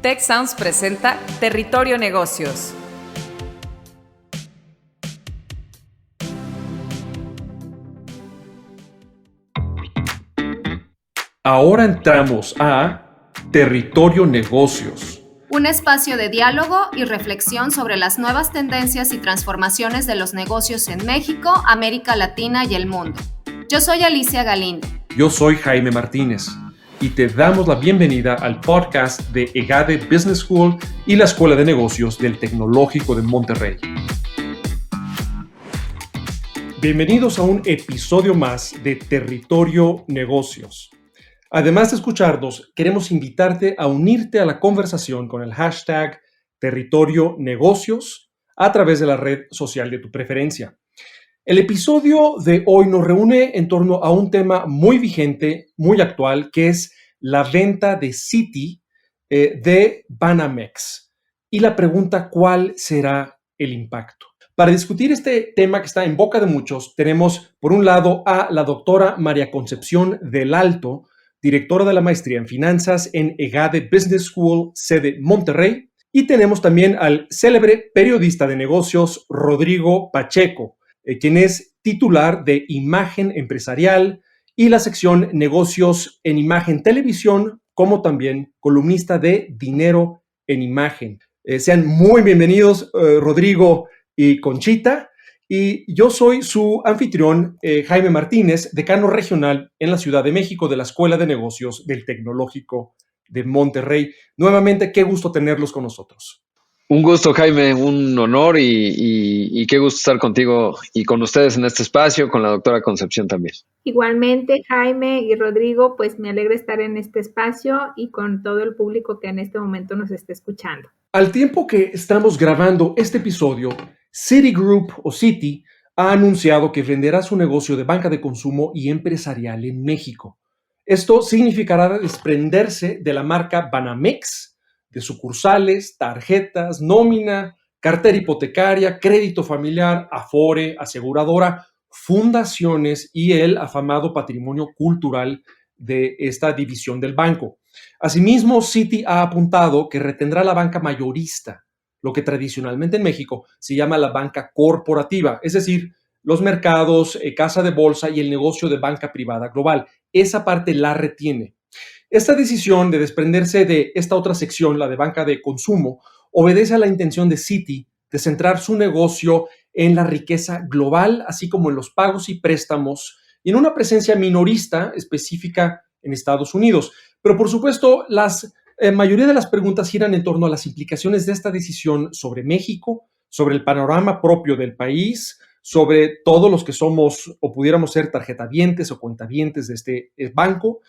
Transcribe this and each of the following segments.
Tech Sounds presenta Territorio Negocios. Ahora entramos a Territorio Negocios. Un espacio de diálogo y reflexión sobre las nuevas tendencias y transformaciones de los negocios en México, América Latina y el mundo. Yo soy Alicia Galindo. Yo soy Jaime Martínez y te damos la bienvenida al podcast de EGADE Business School y la Escuela de Negocios del Tecnológico de Monterrey. Bienvenidos a un episodio más de Territorio Negocios. Además de escucharnos, queremos invitarte a unirte a la conversación con el hashtag Territorio Negocios a través de la red social de tu preferencia. El episodio de hoy nos reúne en torno a un tema muy vigente, muy actual, que es la venta de Citi de Banamex. Y la pregunta, ¿cuál será el impacto? Para discutir este tema que está en boca de muchos, tenemos por un lado a la doctora María Concepción del Alto, directora de la maestría en finanzas en EGADE Business School, sede Monterrey. Y tenemos también al célebre periodista de negocios Rodrigo Pacheco, quien es titular de Imagen Empresarial y la sección Negocios en Imagen Televisión, como también columnista de Dinero en Imagen. Sean muy bienvenidos, Rodrigo y Conchita. Y yo soy su anfitrión, Jaime Martínez, decano regional en la Ciudad de México de la Escuela de Negocios del Tecnológico de Monterrey. Nuevamente, qué gusto tenerlos con nosotros. Un gusto, Jaime, un honor y qué gusto estar contigo y con ustedes en este espacio, con la doctora Concepción también. Igualmente, Jaime y Rodrigo, pues me alegra estar en este espacio y con todo el público que en este momento nos está escuchando. Al tiempo que estamos grabando este episodio, Citigroup o Citi ha anunciado que venderá su negocio de banca de consumo y empresarial en México. Esto significará desprenderse de la marca Banamex, de sucursales, tarjetas, nómina, cartera hipotecaria, crédito familiar, Afore, aseguradora, fundaciones y el afamado patrimonio cultural de esta división del banco. Asimismo, Citi ha apuntado que retendrá la banca mayorista, lo que tradicionalmente en México se llama la banca corporativa, es decir, los mercados, casa de bolsa y el negocio de banca privada global. Esa parte la retiene. Esta decisión de desprenderse de esta otra sección, la de banca de consumo, obedece a la intención de Citi de centrar su negocio en la riqueza global, así como en los pagos y préstamos, y en una presencia minorista específica en Estados Unidos. Pero por supuesto, la mayoría de las preguntas giran en torno a las implicaciones de esta decisión sobre México, sobre el panorama propio del país, sobre todos los que somos o pudiéramos ser tarjetavientes o cuentavientes de este banco.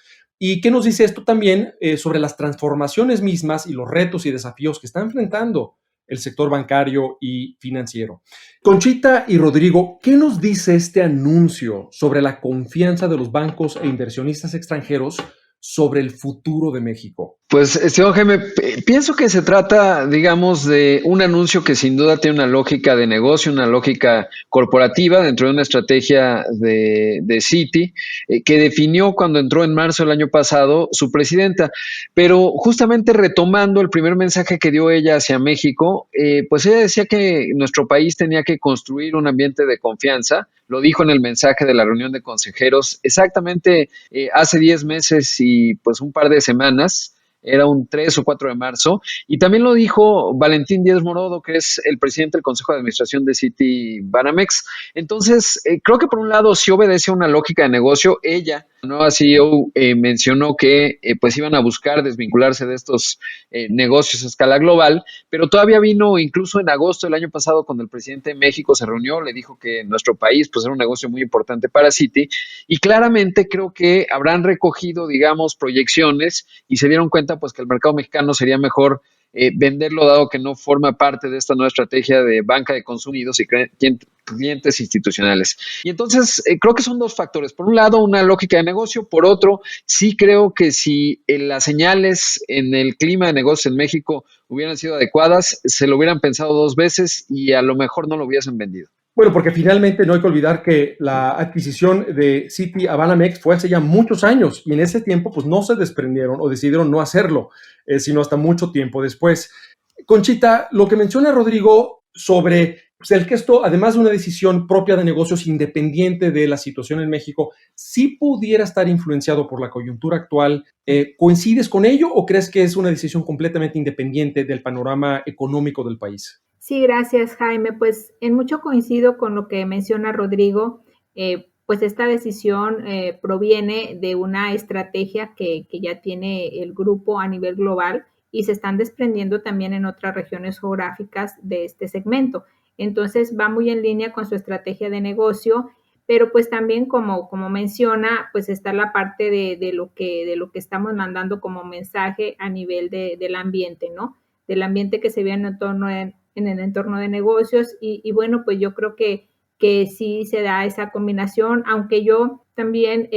¿Y qué nos dice esto también sobre las transformaciones mismas y los retos y desafíos que está enfrentando el sector bancario y financiero? Conchita y Rodrigo, ¿qué nos dice este anuncio sobre la confianza de los bancos e inversionistas extranjeros sobre el futuro de México? Pues, estimado Jaime, pienso que se trata, digamos, de un anuncio que sin duda tiene una lógica de negocio, una lógica corporativa dentro de una estrategia de Citi, que definió cuando entró en marzo del año pasado su presidenta. Pero justamente retomando el primer mensaje que dio ella hacia México, pues ella decía que nuestro país tenía que construir un ambiente de confianza. Lo dijo en el mensaje de la reunión de consejeros exactamente hace 10 meses y pues un par de semanas. Era un 3 o 4 de marzo, y también lo dijo Valentín Díaz Morodo, que es el presidente del Consejo de Administración de Citi Banamex. Entonces, creo que por un lado sí obedece a una lógica de negocio. Ella, la nueva CEO, mencionó que pues iban a buscar desvincularse de estos negocios a escala global, pero todavía vino incluso en agosto del año pasado cuando el presidente de México se reunió, le dijo que nuestro país pues era un negocio muy importante para Citi, y claramente creo que habrán recogido, digamos, proyecciones y se dieron cuenta pues que el mercado mexicano sería mejor venderlo, dado que no forma parte de esta nueva estrategia de banca de consumidos y clientes institucionales. Y entonces creo que son dos factores. Por un lado, una lógica de negocio. Por otro, sí creo que si las señales en el clima de negocios en México hubieran sido adecuadas, se lo hubieran pensado dos veces y a lo mejor no lo hubiesen vendido. Bueno, porque finalmente no hay que olvidar que la adquisición de Citi a Banamex fue hace ya muchos años y en ese tiempo pues no se desprendieron o decidieron no hacerlo, sino hasta mucho tiempo después. Conchita, lo que menciona Rodrigo sobre pues, el que esto, además de una decisión propia de negocios independiente de la situación en México, sí pudiera estar influenciado por la coyuntura actual, ¿coincides con ello o crees que es una decisión completamente independiente del panorama económico del país? Sí, gracias, Jaime. Pues en mucho coincido con lo que menciona Rodrigo. Pues esta decisión proviene de una estrategia que ya tiene el grupo a nivel global y se están desprendiendo también en otras regiones geográficas de este segmento. Entonces va muy en línea con su estrategia de negocio, pero pues también como menciona, pues está la parte de lo que estamos mandando como mensaje a nivel del ambiente, ¿no? Del ambiente que se ve en el entorno de negocios y bueno, pues yo creo que sí se da esa combinación, aunque yo también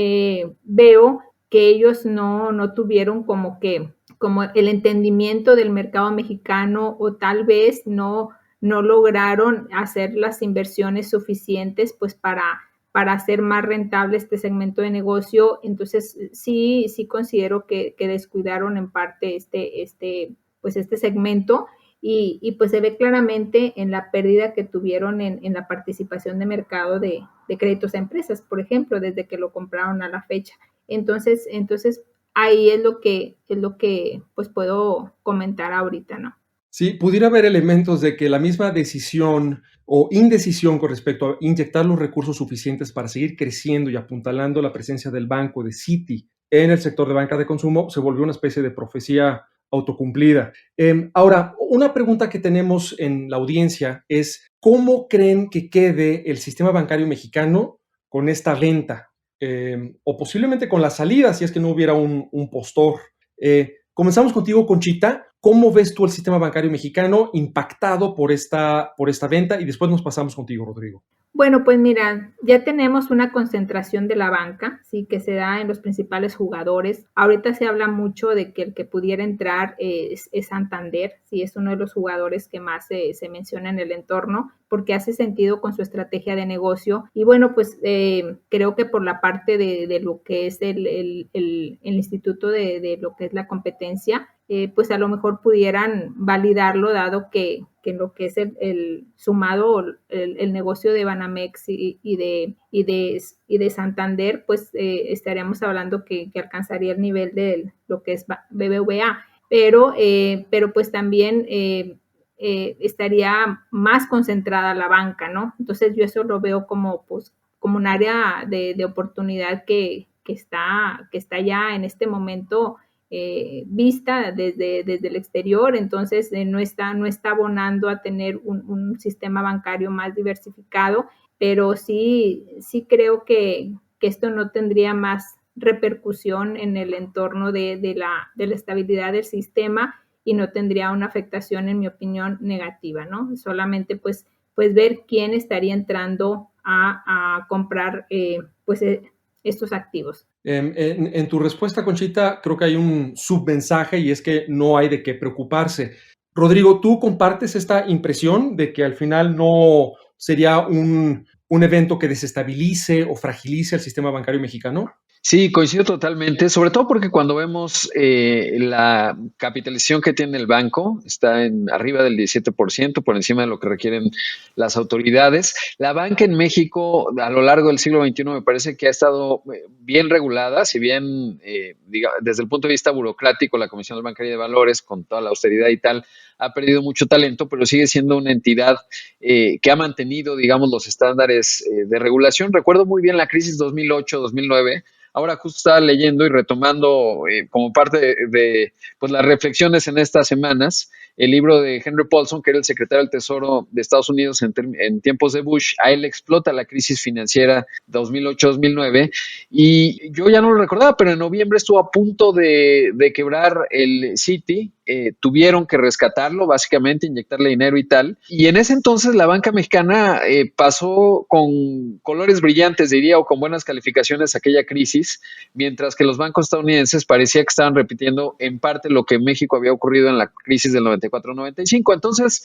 veo que ellos no tuvieron como el entendimiento del mercado mexicano o tal vez no lograron hacer las inversiones suficientes pues para hacer más rentable este segmento de negocio. Entonces sí considero que descuidaron en parte este segmento y pues se ve claramente en la pérdida que tuvieron en la participación de mercado de créditos a empresas, por ejemplo, desde que lo compraron a la fecha. Entonces ahí es lo que pues puedo comentar ahorita, ¿no? Sí, pudiera haber elementos de que la misma decisión o indecisión con respecto a inyectar los recursos suficientes para seguir creciendo y apuntalando la presencia del banco de Citi en el sector de banca de consumo se volvió una especie de profecía autocumplida. Ahora, una pregunta que tenemos en la audiencia es, ¿cómo creen que quede el sistema bancario mexicano con esta venta? O posiblemente con la salida, si es que no hubiera un postor. Comenzamos contigo, Conchita. ¿Cómo ves tú el sistema bancario mexicano impactado por esta venta? Y después nos pasamos contigo, Rodrigo. Bueno, pues mira, ya tenemos una concentración de la banca, sí, que se da en los principales jugadores. Ahorita se habla mucho de que el que pudiera entrar es Santander, sí, es uno de los jugadores que más se menciona en el entorno, porque hace sentido con su estrategia de negocio. Y bueno, pues creo que por la parte de lo que es el instituto de lo que es la competencia, pues a lo mejor pudieran validarlo, dado que en lo que es el sumado el negocio de Banamex y de Santander, pues estaríamos hablando que alcanzaría el nivel de lo que es BBVA, pero pues también estaría más concentrada la banca, ¿no? Entonces yo eso lo veo como un área de oportunidad que está ya en este momento vista desde el exterior. Entonces no está abonando a tener un sistema bancario más diversificado, pero sí creo que esto no tendría más repercusión en el entorno de la estabilidad del sistema y no tendría una afectación, en mi opinión, negativa, ¿no? Solamente pues ver quién estaría entrando a comprar estos activos. En tu respuesta, Conchita, creo que hay un submensaje y es que no hay de qué preocuparse. Rodrigo, ¿tú compartes esta impresión de que al final no sería un evento que desestabilice o fragilice el sistema bancario mexicano? Sí, coincido totalmente, sobre todo porque cuando vemos la capitalización que tiene el banco, está en arriba del 17%, por encima de lo que requieren las autoridades. La banca en México a lo largo del siglo XXI me parece que ha estado bien regulada, si bien desde el punto de vista burocrático, la Comisión Bancaria de Valores, con toda la austeridad y tal, ha perdido mucho talento, pero sigue siendo una entidad que ha mantenido, digamos, los estándares de regulación. Recuerdo muy bien la crisis 2008-2009. Ahora justo estaba leyendo y retomando como parte de pues, las reflexiones en estas semanas, el libro de Henry Paulson, que era el secretario del Tesoro de Estados Unidos en tiempos de Bush. A él explota la crisis financiera 2008-2009 y yo ya no lo recordaba, pero en noviembre estuvo a punto de quebrar el Citi. Tuvieron que rescatarlo, básicamente, inyectarle dinero y tal. Y en ese entonces la banca mexicana pasó con colores brillantes, diría, o con buenas calificaciones aquella crisis, mientras que los bancos estadounidenses parecía que estaban repitiendo en parte lo que en México había ocurrido en la crisis del 94.95. Entonces,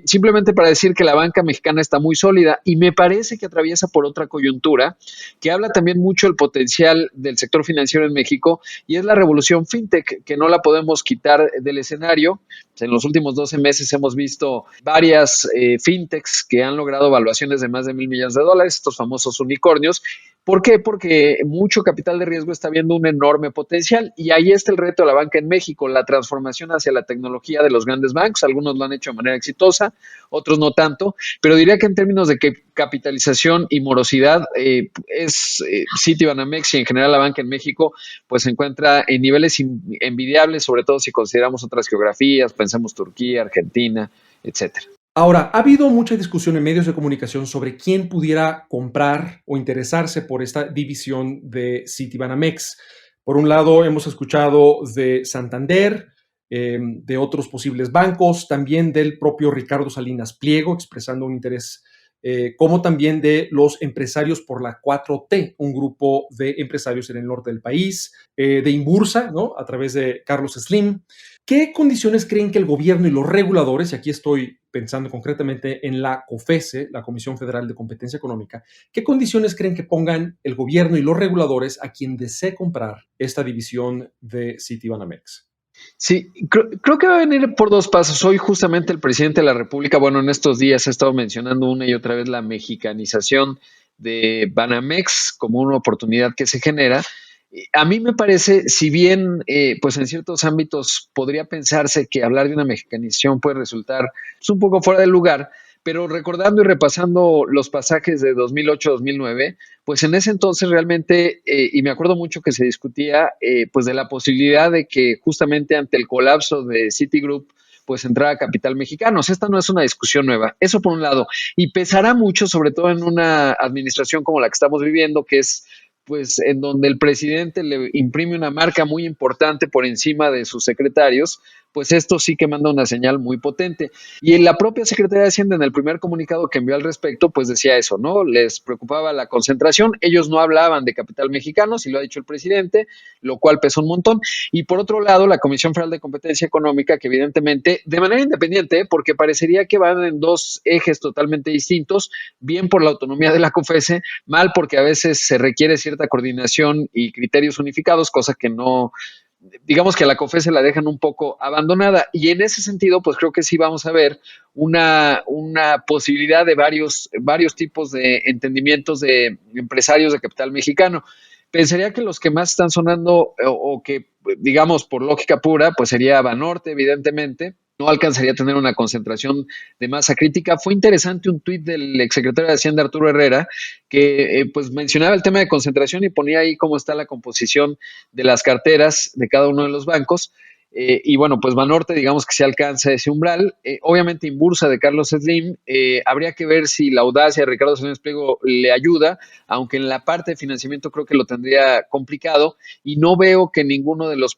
simplemente para decir que la banca mexicana está muy sólida y me parece que atraviesa por otra coyuntura que habla también mucho del potencial del sector financiero en México, y es la revolución fintech, que no la podemos quitar del escenario. En los últimos 12 meses hemos visto varias fintechs que han logrado valuaciones de más de $1,000 millones, estos famosos unicornios. ¿Por qué? Porque mucho capital de riesgo está viendo un enorme potencial, y ahí está el reto de la banca en México, la transformación hacia la tecnología de los grandes bancos. Algunos lo han hecho de manera exitosa, otros no tanto, pero diría que en términos de capitalización y morosidad, Citibanamex y en general la banca en México pues se encuentra en niveles envidiables, sobre todo si consideramos otras geografías, pensemos Turquía, Argentina, etcétera. Ahora, ha habido mucha discusión en medios de comunicación sobre quién pudiera comprar o interesarse por esta división de Citibanamex. Por un lado, hemos escuchado de Santander, de otros posibles bancos, también del propio Ricardo Salinas Pliego expresando un interés, como también de los empresarios por la 4T, un grupo de empresarios en el norte del país, de Inbursa, ¿no? A través de Carlos Slim. ¿Qué condiciones creen que el gobierno y los reguladores, y aquí estoy pensando concretamente en la COFESE, la Comisión Federal de Competencia Económica, qué condiciones creen que pongan el gobierno y los reguladores a quien desee comprar esta división de Citibanamex? Sí, creo que va a venir por dos pasos. Hoy justamente el presidente de la República, bueno, en estos días ha estado mencionando una y otra vez la mexicanización de Banamex como una oportunidad que se genera. A mí me parece, si bien pues en ciertos ámbitos podría pensarse que hablar de una mexicanización puede resultar pues, un poco fuera de lugar, pero recordando y repasando los pasajes de 2008-2009, pues en ese entonces realmente, y me acuerdo mucho que se discutía pues de la posibilidad de que justamente ante el colapso de Citigroup, pues entrara capital mexicano. O sea, esta no es una discusión nueva. Eso por un lado. Y pesará mucho, sobre todo en una administración como la que estamos viviendo, que es pues en donde el presidente le imprime una marca muy importante por encima de sus secretarios, pues esto sí que manda una señal muy potente. Y en la propia Secretaría de Hacienda, en el primer comunicado que envió al respecto, pues decía eso, ¿no? Les preocupaba la concentración, ellos no hablaban de capital mexicano, si lo ha dicho el presidente, lo cual pesó un montón. Y por otro lado, la Comisión Federal de Competencia Económica, que evidentemente, de manera independiente, porque parecería que van en dos ejes totalmente distintos, bien por la autonomía de la COFESE, mal porque a veces se requiere cierta coordinación y criterios unificados, cosa que no, digamos que a la COFESE la dejan un poco abandonada, y en ese sentido pues creo que sí vamos a ver una posibilidad de varios tipos de entendimientos de empresarios de capital mexicano. Pensaría que los que más están sonando o que digamos por lógica pura pues sería Banorte, evidentemente. No alcanzaría a tener una concentración de masa crítica. Fue interesante un tuit del exsecretario de Hacienda, Arturo Herrera, que pues mencionaba el tema de concentración y ponía ahí cómo está la composición de las carteras de cada uno de los bancos. Y bueno, pues Banorte, digamos que se alcanza ese umbral. Obviamente Inbursa de Carlos Slim, habría que ver si la audacia de Ricardo Salinas Pliego le ayuda, aunque en la parte de financiamiento creo que lo tendría complicado, y no veo que ninguno de los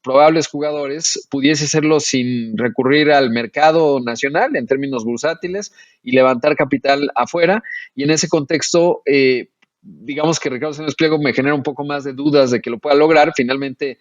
probables jugadores pudiese hacerlo sin recurrir al mercado nacional en términos bursátiles y levantar capital afuera. Y en ese contexto, digamos que Ricardo Salinas Pliego me genera un poco más de dudas de que lo pueda lograr. Finalmente,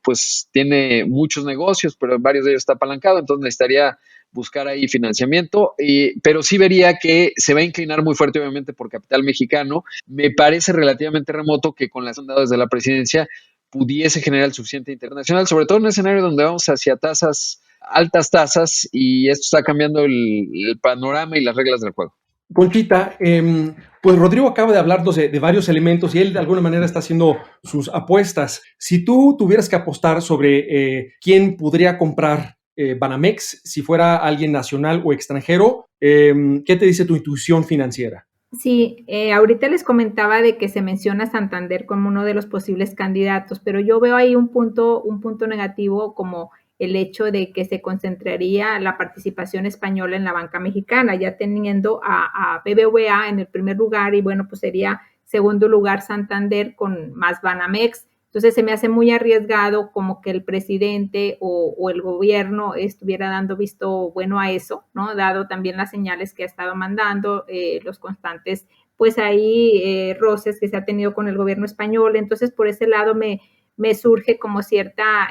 pues tiene muchos negocios, pero en varios de ellos está apalancado, entonces necesitaría buscar ahí financiamiento, pero sí vería que se va a inclinar muy fuerte obviamente por capital mexicano. Me parece relativamente remoto que con las dadas de la presidencia pudiese generar el suficiente internacional, sobre todo en un escenario donde vamos hacia altas tasas, y esto está cambiando el panorama y las reglas del juego. Conchita, pues Rodrigo acaba de hablarnos de varios elementos y él de alguna manera está haciendo sus apuestas. Si tú tuvieras que apostar sobre quién podría comprar Banamex, si fuera alguien nacional o extranjero, ¿qué te dice tu intuición financiera? Sí, ahorita les comentaba de que se menciona Santander como uno de los posibles candidatos, pero yo veo ahí un punto negativo como el hecho de que se concentraría la participación española en la banca mexicana, ya teniendo a BBVA en el primer lugar y bueno, pues sería segundo lugar Santander con más Banamex. Entonces se me hace muy arriesgado como que el presidente o el gobierno estuviera dando visto bueno a eso, ¿no? Dado también las señales que ha estado mandando, los constantes, pues ahí roces que se ha tenido con el gobierno español. Entonces por ese lado me surge como cierta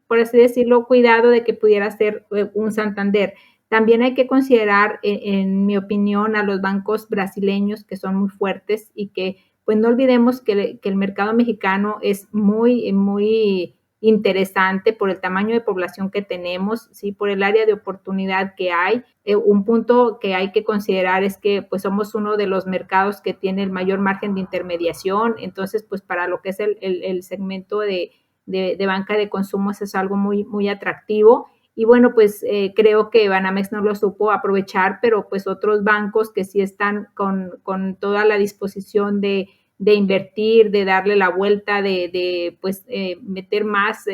por así decirlo, cuidado de que pudiera ser un Santander. También hay que considerar, en mi opinión, a los bancos brasileños que son muy fuertes y que, pues no olvidemos que el mercado mexicano es muy, muy interesante por el tamaño de población que tenemos, ¿sí? Por el área de oportunidad que hay. Un punto que hay que considerar es que pues somos uno de los mercados que tiene el mayor margen de intermediación, entonces pues para lo que es el segmento de banca de consumo eso es algo muy, muy atractivo. Y bueno, pues creo que Banamex no lo supo aprovechar, pero pues otros bancos que sí están con toda la disposición de invertir, de darle la vuelta, de meter más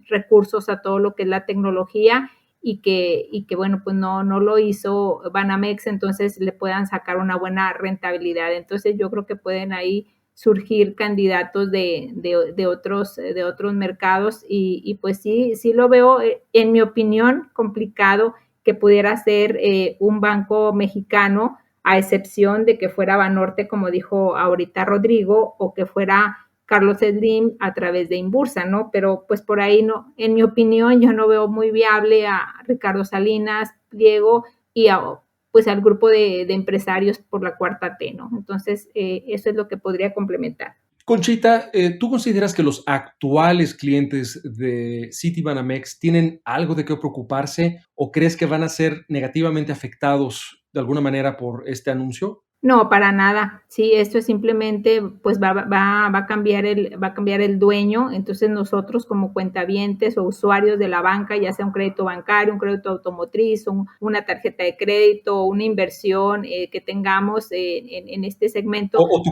recursos a todo lo que es la tecnología y que bueno, pues no lo hizo Banamex, entonces le puedan sacar una buena rentabilidad. Entonces yo creo que pueden ahí surgir candidatos de otros mercados y pues sí lo veo, en mi opinión, complicado que pudiera ser un banco mexicano, a excepción de que fuera Banorte, como dijo ahorita Rodrigo, o que fuera Carlos Slim a través de Inbursa, ¿no? Pero pues por ahí no, en mi opinión, yo no veo muy viable a Ricardo Salinas, Diego y pues al grupo de empresarios por la cuarta T, ¿no? Entonces, eso es lo que podría complementar. Conchita, ¿tú consideras que los actuales clientes de Citibanamex tienen algo de qué preocuparse o crees que van a ser negativamente afectados de alguna manera por este anuncio? No, para nada. Sí, esto es simplemente, pues va a cambiar el dueño. Entonces nosotros como cuentavientes o usuarios de la banca, ya sea un crédito bancario, un crédito automotriz, una tarjeta de crédito, una inversión que tengamos en este segmento. O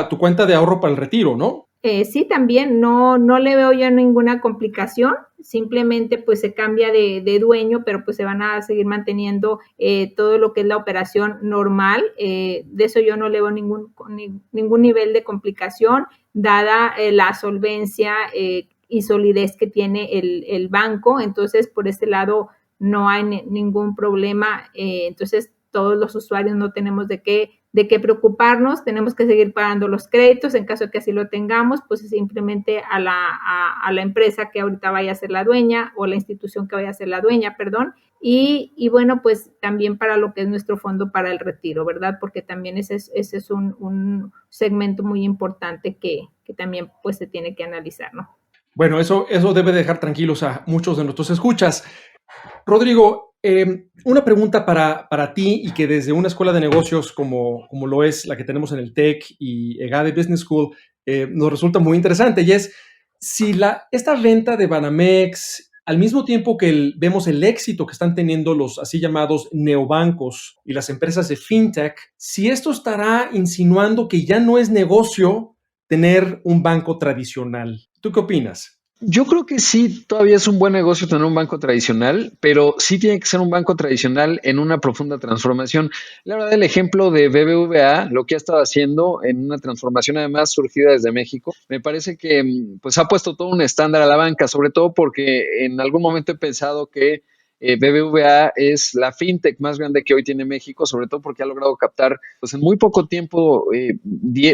tu cuenta de ahorro para el retiro, ¿no? Sí, también no le veo yo ninguna complicación, simplemente pues se cambia de dueño, pero pues se van a seguir manteniendo todo lo que es la operación normal, de eso yo no le veo ningún nivel de complicación, dada la solvencia y solidez que tiene el banco, entonces por este lado no hay ningún problema, entonces todos los usuarios no tenemos de qué preocuparnos, tenemos que seguir pagando los créditos, en caso de que así lo tengamos, pues simplemente a la empresa que ahorita vaya a ser la dueña o la institución que vaya a ser la dueña, perdón, y bueno, pues también para lo que es nuestro fondo para el retiro, ¿verdad? Porque también ese es un segmento muy importante que también pues se tiene que analizar, ¿no? Bueno, eso debe dejar tranquilos a muchos de nuestros escuchas. Rodrigo, una pregunta para ti y que desde una escuela de negocios como lo es la que tenemos en el TEC y EGADE Business School nos resulta muy interesante y es si esta venta de Banamex, al mismo tiempo que vemos el éxito que están teniendo los así llamados neobancos y las empresas de fintech, si esto estará insinuando que ya no es negocio tener un banco tradicional. ¿Tú qué opinas? Yo creo que sí, todavía es un buen negocio tener un banco tradicional, pero sí tiene que ser un banco tradicional en una profunda transformación. La verdad, el ejemplo de BBVA, lo que ha estado haciendo en una transformación además surgida desde México, me parece que pues ha puesto todo un estándar a la banca, sobre todo porque en algún momento he pensado que BBVA es la fintech más grande que hoy tiene México, sobre todo porque ha logrado captar pues en muy poco tiempo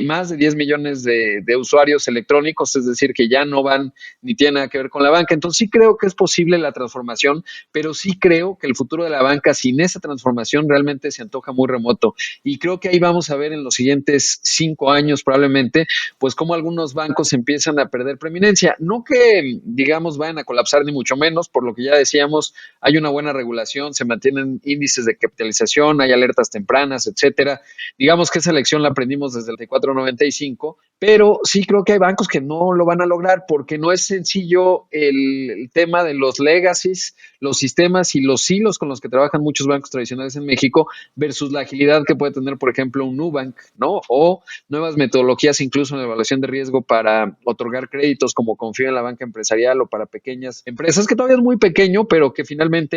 más de 10 millones de usuarios electrónicos, es decir, que ya no van ni tienen nada que ver con la banca. Entonces sí creo que es posible la transformación, pero sí creo que el futuro de la banca sin esa transformación realmente se antoja muy remoto. Y creo que ahí vamos a ver en los siguientes 5 años probablemente, pues cómo algunos bancos empiezan a perder preeminencia. No que, digamos, vayan a colapsar ni mucho menos, por lo que ya decíamos, hay una buena regulación, se mantienen índices de capitalización, hay alertas tempranas, etcétera. Digamos que esa lección la aprendimos desde el 94-95, pero sí creo que hay bancos que no lo van a lograr porque no es sencillo el tema de los legacies, los sistemas y los hilos con los que trabajan muchos bancos tradicionales en México versus la agilidad que puede tener, por ejemplo, un Nubank, ¿no? O nuevas metodologías incluso en la evaluación de riesgo para otorgar créditos como confío en la banca empresarial o para pequeñas empresas, que todavía es muy pequeño, pero que finalmente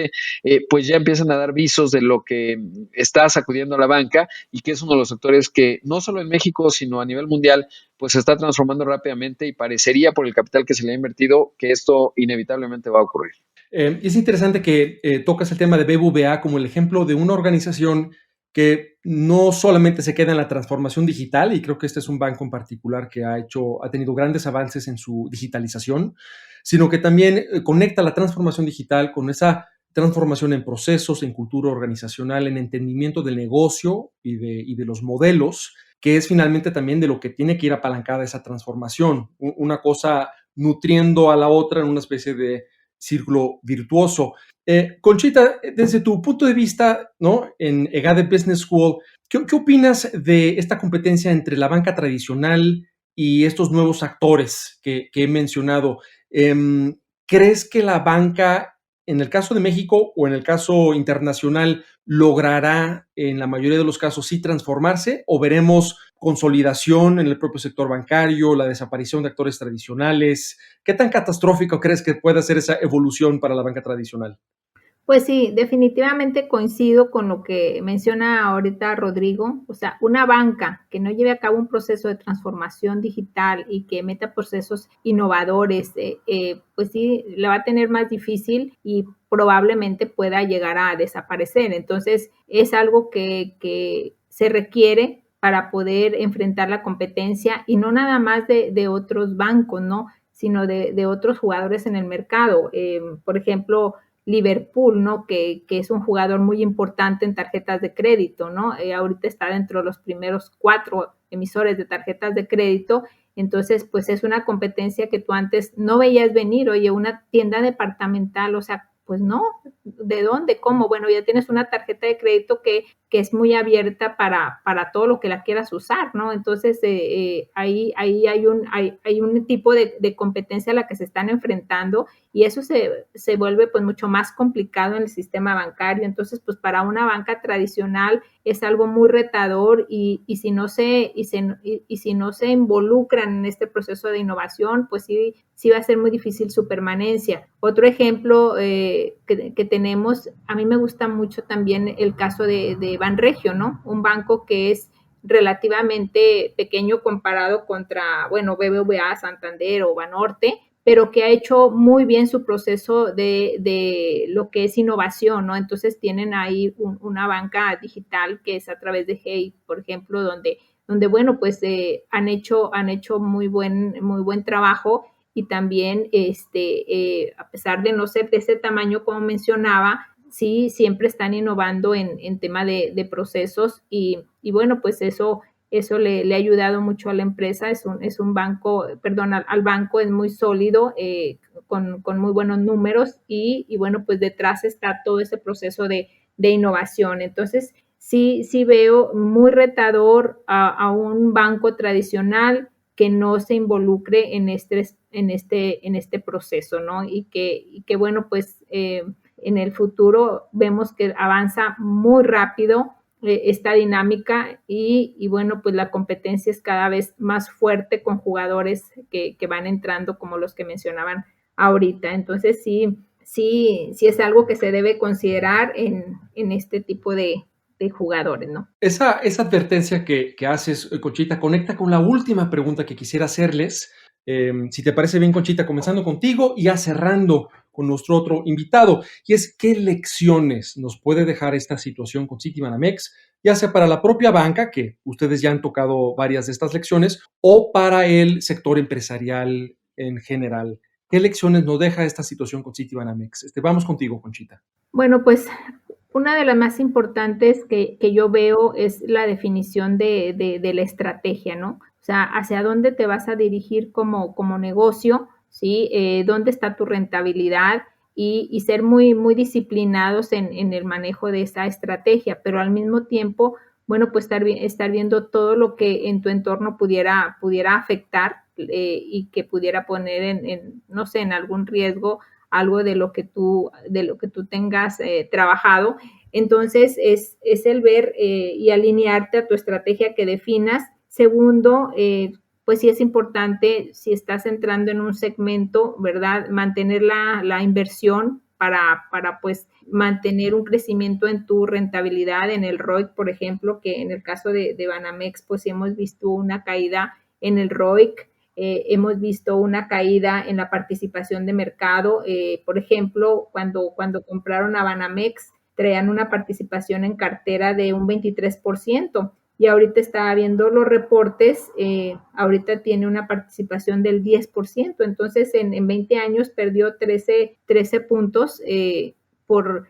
pues ya empiezan a dar visos de lo que está sacudiendo a la banca y que es uno de los sectores que no solo en México, sino a nivel mundial, pues se está transformando rápidamente y parecería por el capital que se le ha invertido que esto inevitablemente va a ocurrir. Es interesante que tocas el tema de BBVA como el ejemplo de una organización que no solamente se queda en la transformación digital, y creo que este es un banco en particular que ha tenido grandes avances en su digitalización, sino que también conecta la transformación digital con esa transformación en procesos, en cultura organizacional, en entendimiento del negocio y de los modelos, que es finalmente también de lo que tiene que ir apalancada esa transformación, una cosa nutriendo a la otra en una especie de círculo virtuoso. Conchita, desde tu punto de vista, ¿no? En EGADE Business School, ¿qué opinas de esta competencia entre la banca tradicional y estos nuevos actores que he mencionado? ¿Crees que la banca, en el caso de México o en el caso internacional, logrará en la mayoría de los casos sí transformarse, o veremos consolidación en el propio sector bancario, la desaparición de actores tradicionales? ¿Qué tan catastrófico crees que pueda ser esa evolución para la banca tradicional? Pues sí, definitivamente coincido con lo que menciona ahorita Rodrigo. O sea, una banca que no lleve a cabo un proceso de transformación digital y que meta procesos innovadores, pues sí, la va a tener más difícil y probablemente pueda llegar a desaparecer. Entonces, es algo que se requiere para poder enfrentar la competencia, y no nada más de otros bancos, ¿no? Sino de otros jugadores en el mercado. Por ejemplo, Liverpool, ¿no? Que es un jugador muy importante en tarjetas de crédito, ¿no? Ahorita está dentro de los primeros 4 emisores de tarjetas de crédito. Entonces, pues es una competencia que tú antes no veías venir. Oye, una tienda departamental, o sea, pues no, ¿de dónde? ¿Cómo? Bueno, ya tienes una tarjeta de crédito que es muy abierta para todo lo que la quieras usar, ¿no? Entonces, ahí hay un tipo de competencia a la que se están enfrentando, y eso se vuelve pues mucho más complicado en el sistema bancario. Entonces, pues para una banca tradicional es algo muy retador, y si no se involucran en este proceso de innovación, pues sí va a ser muy difícil su permanencia. Otro ejemplo que tenemos, a mí me gusta mucho también el caso de Banregio, ¿no? Un banco que es relativamente pequeño comparado contra, bueno, BBVA, Santander o Banorte, pero que ha hecho muy bien su proceso de lo que es innovación, ¿no? Entonces tienen ahí una banca digital que es a través de Hey, por ejemplo, donde bueno, pues han hecho muy buen trabajo, y también a pesar de no ser de ese tamaño como mencionaba, sí siempre están innovando en tema de procesos, y bueno, pues eso le ha ayudado mucho a la empresa. Es un banco, perdón, al banco es muy sólido, con muy buenos números, y bueno, pues detrás está todo ese proceso de innovación. Entonces, sí veo muy retador a un banco tradicional que no se involucre en este proceso, ¿no? Y que bueno, pues en el futuro vemos que avanza muy rápido esta dinámica, y bueno, pues la competencia es cada vez más fuerte con jugadores que van entrando como los que mencionaban ahorita. Entonces sí es algo que se debe considerar en este tipo de jugadores, ¿no? Esa advertencia que haces, Conchita, conecta con la última pregunta que quisiera hacerles. Si te parece bien, Conchita, comenzando contigo y ya cerrando con nuestro otro invitado, y es: ¿qué lecciones nos puede dejar esta situación con Citibanamex, ya sea para la propia banca, que ustedes ya han tocado varias de estas lecciones, o para el sector empresarial en general? ¿Qué lecciones nos deja esta situación con Citibanamex? Vamos contigo, Conchita. Bueno, pues una de las más importantes que yo veo es la definición de la estrategia, ¿no? O sea, hacia dónde te vas a dirigir como negocio, ¿sí? ¿Dónde está tu rentabilidad? Y ser muy, muy disciplinados en el manejo de esa estrategia, pero al mismo tiempo, bueno, pues estar viendo todo lo que en tu entorno pudiera afectar, y que pudiera poner no sé, en algún riesgo algo de lo que tú tengas trabajado. Entonces, es el ver y alinearte a tu estrategia que definas. Segundo, pues sí es importante, si estás entrando en un segmento, ¿verdad?, mantener la inversión para pues mantener un crecimiento en tu rentabilidad, en el ROIC, por ejemplo, que en el caso de Banamex, pues hemos visto una caída en el ROIC. Hemos visto una caída en la participación de mercado. Por ejemplo, cuando compraron a Banamex, traían una participación en cartera de un 23%, y ahorita estaba viendo los reportes, ahorita tiene una participación del 10%, entonces en 20 años perdió 13 puntos por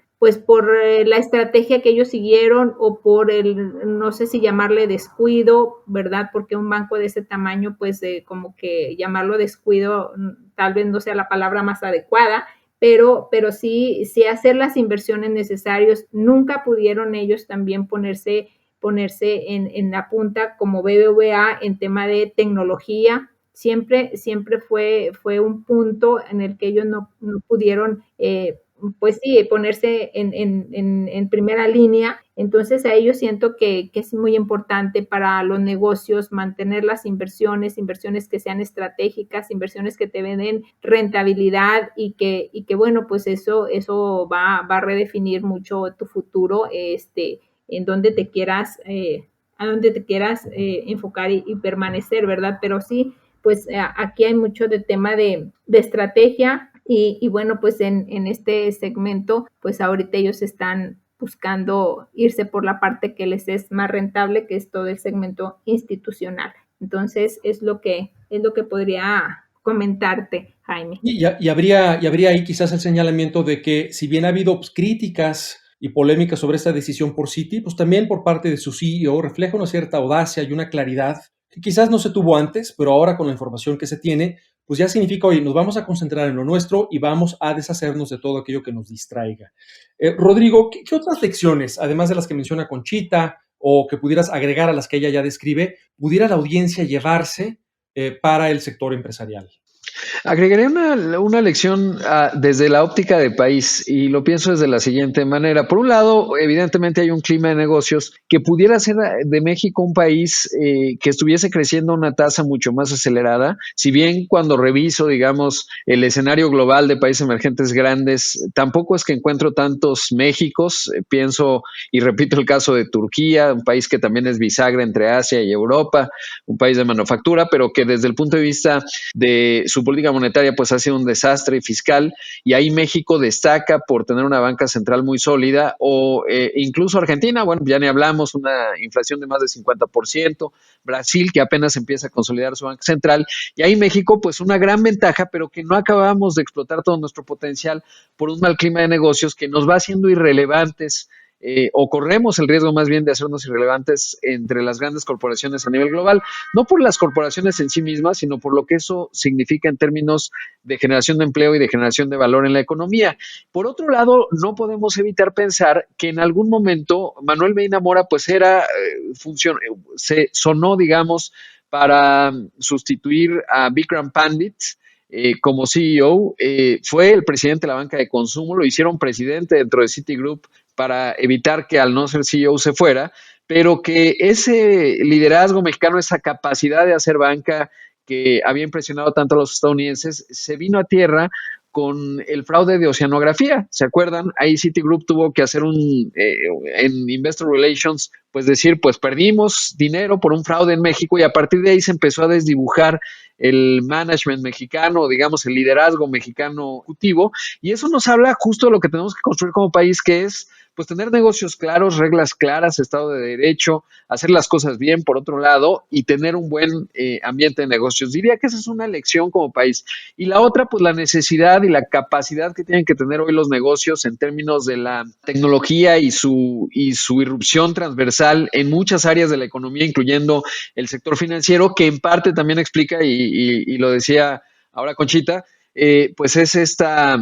la estrategia que ellos siguieron o por no sé si llamarle descuido, ¿verdad? Porque un banco de ese tamaño, pues como que llamarlo descuido tal vez no sea la palabra más adecuada, pero sí hacer las inversiones necesarias. Nunca pudieron ellos también ponerse en la punta como BBVA en tema de tecnología. Siempre fue un punto en el que ellos no pudieron pues sí, ponerse en primera línea. Entonces a ellos siento que es muy importante para los negocios mantener las inversiones que sean estratégicas, inversiones que te den rentabilidad y que bueno, pues eso va a redefinir mucho tu futuro, en donde te quieras, a donde te quieras enfocar y permanecer, ¿verdad? Pero sí, pues aquí hay mucho de tema de estrategia y bueno, pues en este segmento, pues ahorita ellos están buscando irse por la parte que les es más rentable, que es todo el segmento institucional. Entonces, es lo que podría comentarte, Jaime. Y habría ahí quizás el señalamiento de que si bien ha habido pues, críticas y polémicas sobre esta decisión por Citi, pues también por parte de su CEO refleja una cierta audacia y una claridad que quizás no se tuvo antes, pero ahora con la información que se tiene, pues ya significa, oye, nos vamos a concentrar en lo nuestro y vamos a deshacernos de todo aquello que nos distraiga. Rodrigo, ¿qué otras lecciones, además de las que menciona Conchita, o que pudieras agregar a las que ella ya describe, pudiera la audiencia llevarse para el sector empresarial? Agregaré una lección desde la óptica de país y lo pienso desde la siguiente manera. Por un lado, evidentemente hay un clima de negocios que pudiera ser de México un país que estuviese creciendo a una tasa mucho más acelerada. Si bien cuando reviso, digamos, el escenario global de países emergentes grandes, tampoco es que encuentro tantos Méxicos. Pienso y repito el caso de Turquía, un país que también es bisagra entre Asia y Europa, un país de manufactura, pero que desde el punto de vista de su política monetaria pues ha sido un desastre fiscal y ahí México destaca por tener una banca central muy sólida o incluso Argentina, bueno, ya ni hablamos, una inflación de más de 50%, Brasil que apenas empieza a consolidar su banca central y ahí México pues una gran ventaja pero que no acabamos de explotar todo nuestro potencial por un mal clima de negocios que nos va haciendo irrelevantes o corremos el riesgo más bien de hacernos irrelevantes entre las grandes corporaciones a nivel global, no por las corporaciones en sí mismas, sino por lo que eso significa en términos de generación de empleo y de generación de valor en la economía. Por otro lado, no podemos evitar pensar que en algún momento Manuel Medina Mora pues era, se sonó, digamos, para sustituir a Vikram Pandit, como CEO, fue el presidente de la banca de consumo, lo hicieron presidente dentro de Citigroup para evitar que al no ser CEO se fuera, pero que ese liderazgo mexicano, esa capacidad de hacer banca que había impresionado tanto a los estadounidenses, se vino a tierra con el fraude de oceanografía. ¿Se acuerdan? Ahí Citigroup tuvo que hacer en Investor Relations, pues decir, pues perdimos dinero por un fraude en México y a partir de ahí se empezó a desdibujar el management mexicano, digamos, el liderazgo mexicano ejecutivo y eso nos habla justo de lo que tenemos que construir como país, que es pues tener negocios claros, reglas claras, Estado de Derecho, hacer las cosas bien por otro lado y tener un buen ambiente de negocios. Diría que esa es una lección como país. Y la otra, pues la necesidad y la capacidad que tienen que tener hoy los negocios en términos de la tecnología y su irrupción transversal en muchas áreas de la economía, incluyendo el sector financiero, que en parte también explica, y lo decía ahora Conchita, pues es esta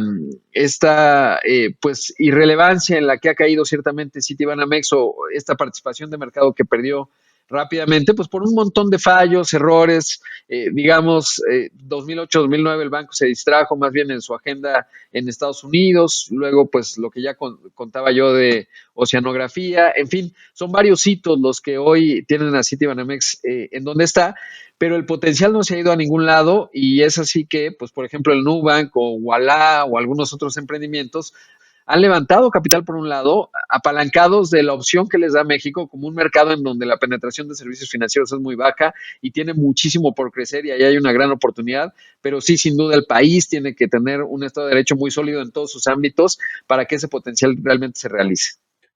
pues irrelevancia en la que ha caído ciertamente Citibanamex o esta participación de mercado que perdió rápidamente, pues por un montón de fallos, errores, digamos, 2008-2009 el banco se distrajo más bien en su agenda en Estados Unidos, luego pues lo que ya contaba yo de oceanografía, en fin, son varios hitos los que hoy tienen a Citibanamex en donde está, pero el potencial no se ha ido a ningún lado y es así que, pues por ejemplo, el Nubank o Ualá o algunos otros emprendimientos han levantado capital por un lado, apalancados de la opción que les da México como un mercado en donde la penetración de servicios financieros es muy baja y tiene muchísimo por crecer y ahí hay una gran oportunidad, pero sí, sin duda, el país tiene que tener un Estado de Derecho muy sólido en todos sus ámbitos para que ese potencial realmente se realice.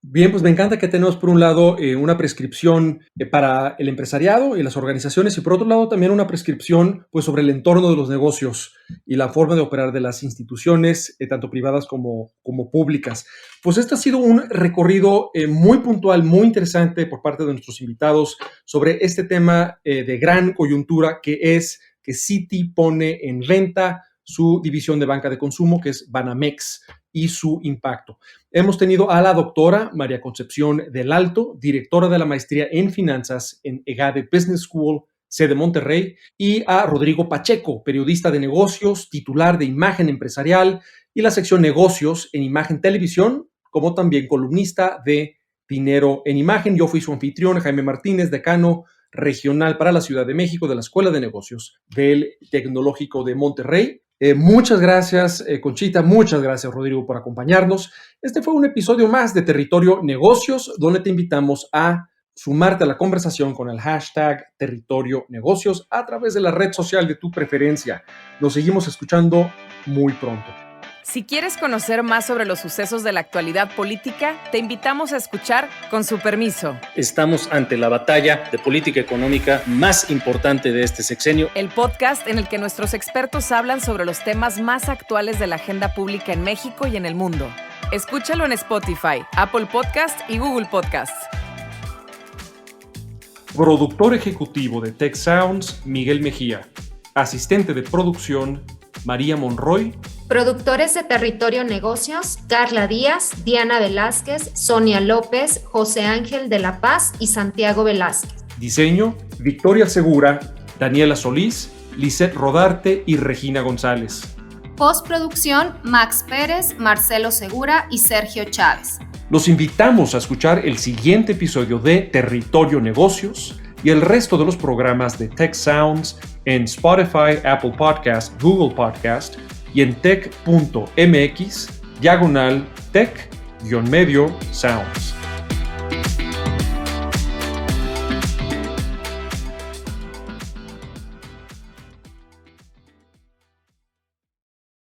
Bien, pues me encanta que tenemos por un lado una prescripción para el empresariado y las organizaciones y por otro lado también una prescripción pues, sobre el entorno de los negocios y la forma de operar de las instituciones, tanto privadas como públicas. Pues este ha sido un recorrido muy puntual, muy interesante por parte de nuestros invitados sobre este tema de gran coyuntura que es que Citi pone en venta su división de banca de consumo, que es Banamex, y su impacto. Hemos tenido a la doctora María Concepción del Alto, directora de la maestría en finanzas en EGADE Business School, sede Monterrey, y a Rodrigo Pacheco, periodista de negocios, titular de Imagen Empresarial y la sección Negocios en Imagen Televisión, como también columnista de Dinero en Imagen. Yo fui su anfitrión, Jaime Martínez, decano regional para la Ciudad de México de la Escuela de Negocios del Tecnológico de Monterrey. Muchas gracias, Conchita, muchas gracias, Rodrigo, por acompañarnos. Este fue un episodio más de Territorio Negocios, donde te invitamos a sumarte a la conversación con el hashtag Territorio Negocios a través de la red social de tu preferencia. Nos seguimos escuchando muy pronto. Si quieres conocer más sobre los sucesos de la actualidad política, te invitamos a escuchar Con su permiso. Estamos ante la batalla de política económica más importante de este sexenio. El podcast en el que nuestros expertos hablan sobre los temas más actuales de la agenda pública en México y en el mundo. Escúchalo en Spotify, Apple Podcast y Google Podcasts. Productor ejecutivo de Tech Sounds, Miguel Mejía. Asistente de producción, María Monroy. Productores de Territorio Negocios, Carla Díaz, Diana Velázquez, Sonia López, José Ángel de la Paz y Santiago Velázquez. Diseño, Victoria Segura, Daniela Solís, Lisette Rodarte y Regina González. Postproducción, Max Pérez, Marcelo Segura y Sergio Chávez. Los invitamos a escuchar el siguiente episodio de Territorio Negocios y el resto de los programas de Tech Sounds en Spotify, Apple Podcast, Google Podcast y en tech.mx/tech-sounds.